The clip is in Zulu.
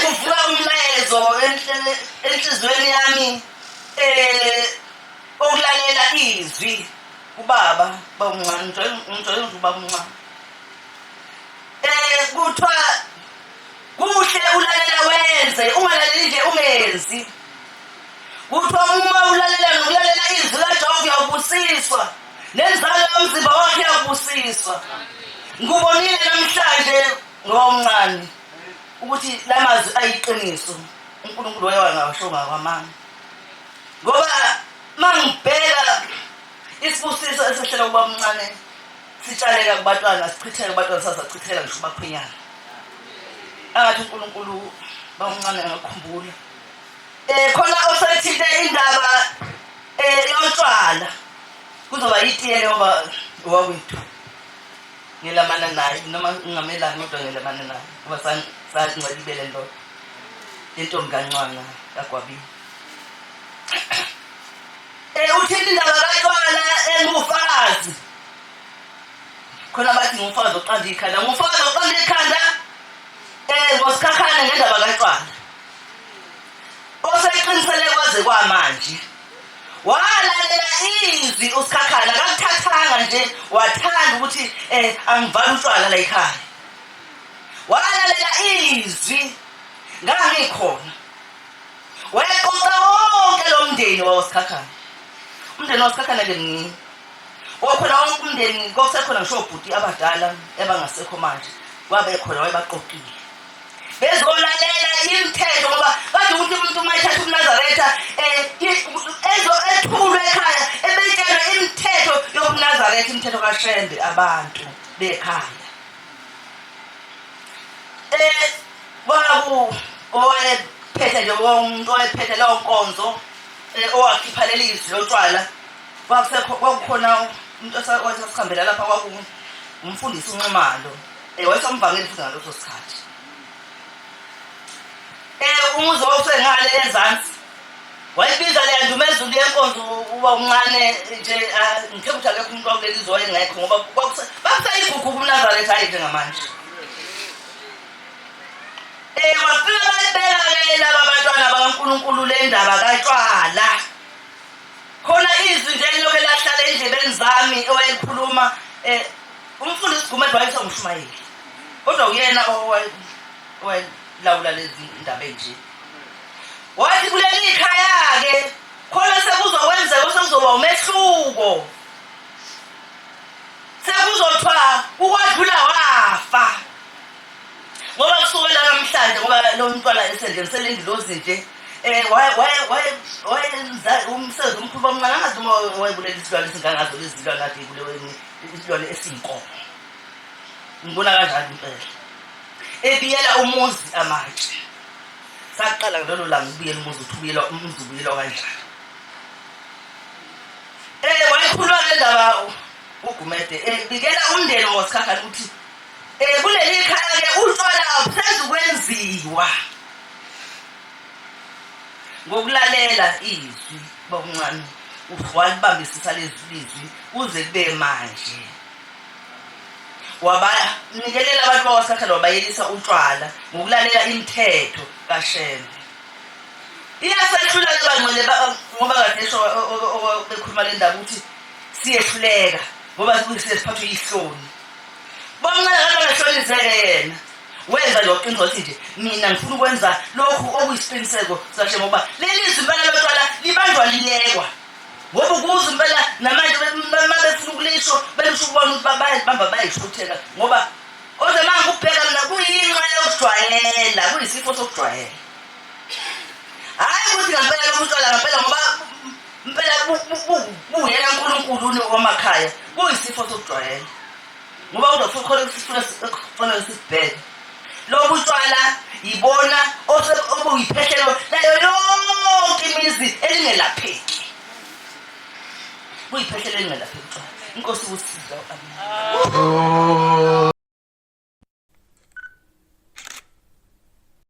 kuvuka umlayezo enhlizweni yami okulalela izwi ubaba bawuncane ngijwayele ubaba umncane kuthiwa kuhle ulalela wenze ungalaleli nje ungenzi kuthiwa uma ulalela nokulalela izwi kaJehova uyabusiswa nenzalo yomzimba wakhe uyabusiswa ngubonile namhlanje ngomncane ukuthi lamazwi ayiqiniso uNkulunkulu wayewangawashonga kwamanga ngoba mangibheka isibusiso esehlela kuba umncane sitshaleka kubatwana sichitheke kubatwana sasachithela ngisho bakhwenyana angathi uNkulunkulu bawuncane ngakukhumbula khona osethinte indaba yotshwala kuzoba yitiye ngoba owawethu ngelamana naye noma ngingamelanga kodwa ngelamana naye ngoba sangcwelibele nto intombi kancwana kaGwabini uthini indaba kaTshwala engufakazi khona bathi ngumfakazi oqanda ikhanda ngumfakazi oqanda ikhanda ngosikhakhane ngendaba kaTshwala oseqinisele kwaze kwamanje walalela izwi usikhakhana akuthathanga nje wathanda ukuthi angivala utshwala la ekhaya walalela izwi ngangikhona wayeqoqa wonke lo mndeni wawosikhakhana umndeni wawosikhakhana ke ngini wakhona wonke umndeni kwakusekhona ngisho obhuti abadala abangasekho manje wabekhona wayebaqoqile bezolalela imithetho ngoba kade ukuthi umuntu mayithatha uMnazaretha ethulwe ekhaya ebetshelwe imithetho yobuNazaretha imithetho kaShembe abantu bekhaya owayephethe nje umuntu owayephethe leyo nkonzo owakhipha leli izwi lotshwala kwakukhona umuntu osasikhambela lapha umfundisi uNxumalo wayesamvangeli futhi ngaleso sikhathi umuzi wawusengale ezansi wayibiza leya ndumezulu yenkonzo uba uncane nje ngithe ukuthi akekho umuntu wakuleli izwi wayengekho ngoba bakusayigugu kuMnazaretha ayi njengamanje wafika bayibeka-ke laba bantwana bakaNkulunkulu le ndaba kaTshwala khona izwi nje liloke lahlala endlebeni zami owayelikhuluma umfundisi Gumede wayesengushumayeli kodwa uyena owayelawula lezi ndaba enje wathi kuleli ikhaya-ke khona sekuzokwenzeka sekuzoba umehluko sekuzothiwa ukwadlula wafa ngoba kusukela namhlanje ngoba lo mntwana esendlenisele indilozi nje wayenza umsebenzi omkhulu omncane angazi uma wayebulela isilwane esingangazo lezi zilwane kade yibulewe isilwane esiyinkomo ngibona kanjani impela ebiyela umuzi amatshe saqala ngalolo langa ubuyela umuzi uthubuyela umuzi ubuyela kanjani wayekhuluma le ndaba uGumede bikela umndeni wasikhakhana ukuthi kuleli ikhaya-ke utshwala abusezukwenziwa ngokulalela izwi bokuncane walibambisisa lezi lizwi kuze kube manje wabanikelela abantu bakwasikhakhana wabayelisa utshwala ngokulalela imithetho kaShembe iyasehluleka bangcwele ngoba kade esho bekhuluma le ndaba ukuthi siyehluleka ngoba siphathwe yihloni bomncane kangahlonizeke yena wenza lo qiniso ukuthi nje mina ngifuna ukwenza lokhu okuyisiqiniseko sashe ngoba leli izwi impela lotshwala libanjwa liyekwa ngoba ukuze impela namanje befuna ukulisho belisho ukubona ukuthi bayibamba bayishutheka ngoba oze manje ukubheka mina kuyinqa yokujwayela kuyisifo sokujwayela hayi ukuthi ngempela lo mntwana ngempela ngoba impela buyena uNkulunkulu wamakhaya kuyisifo sokujwayela ngoba uzokhona kufanele sibheke lobu tshwala yibona obuyiphehlelo layo yonke imizi elingelapheki buyiphehlelo elingelapheki inkosi usiza amen